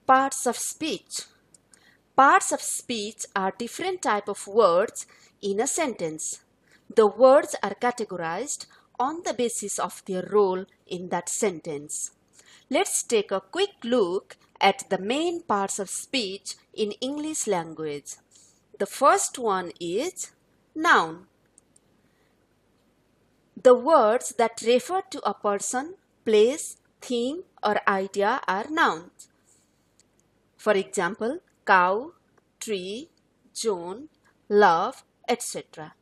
Parts of speech. Parts of speech are different types of words in a sentence. The words are categorized on the basis of their role in that sentence. Let's take a quick look at the main parts of speech in English language. The first one is noun. The words that refer to a person, place, thing, or idea are nouns. For example, cow, tree, John, love, etc.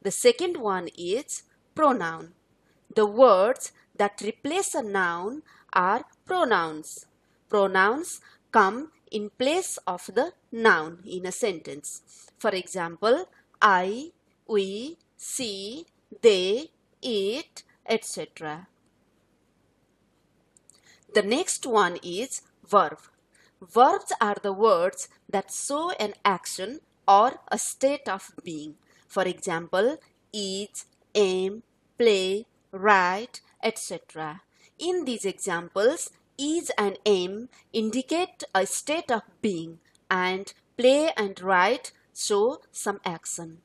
The second one is pronoun. The words that replace a noun are pronouns. Pronouns come in place of the noun in a sentence. For example, I, we, she, they, it, etc. The next one is verb. Verbs are the words that show an action or a state of being. For example, eat, aim, play, write, etc. In these examples, is and aim indicate a state of being, and play and write show some action.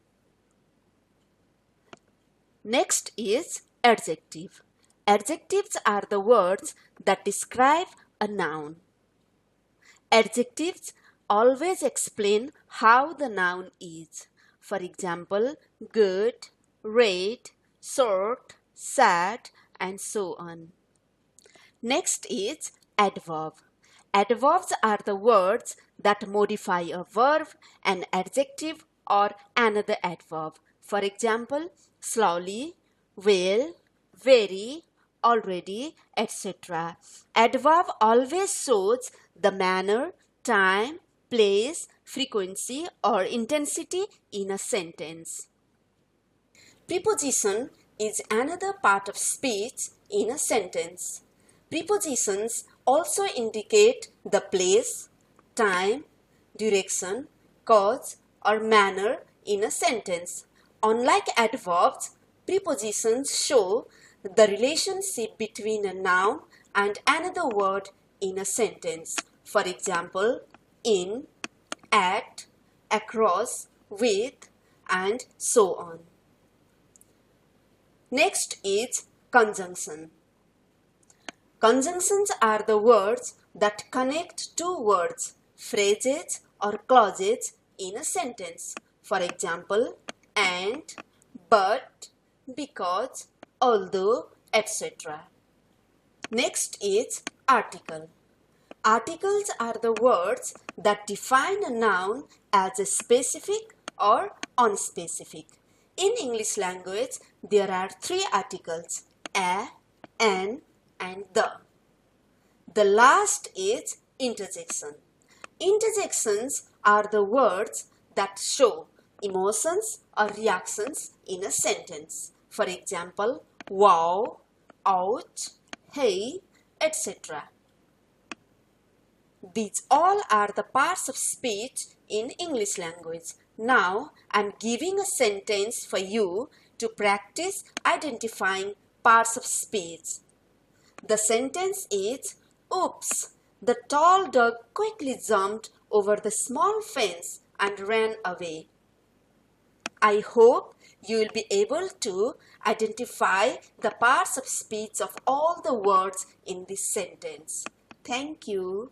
Next is adjective. Adjectives are the words that describe a noun. Adjectives always explain how the noun is. For example, good, red, short, sad, and so on. Next is adverb. Adverbs are the words that modify a verb, an adjective, or another adverb. For example, slowly, well, very, already, etc. Adverb always shows the manner, time, place, frequency, or intensity in a sentence. Preposition is another part of speech in a sentence. Prepositions also indicate the place, time, direction, cause, or manner in a sentence. Unlike adverbs, prepositions show the relationship between a noun and another word in a sentence. For example, in, at, across, with, and so on. Next is conjunction. Conjunctions are the words that connect two words, phrases, or clauses in a sentence. For example, and, but, because, although, etc. Next is article. Articles are the words that define a noun as a specific or unspecific. In English language, there are three articles, a, an, and the. The last is interjection. Interjections are the words that show emotions or reactions in a sentence. For example, wow, ouch, hey, etc. These all are the parts of speech in English language. Now I am giving a sentence for you to practice identifying parts of speech. The sentence is, oops, the tall dog quickly jumped over the small fence and ran away. I hope you will be able to identify the parts of speech of all the words in this sentence. Thank you.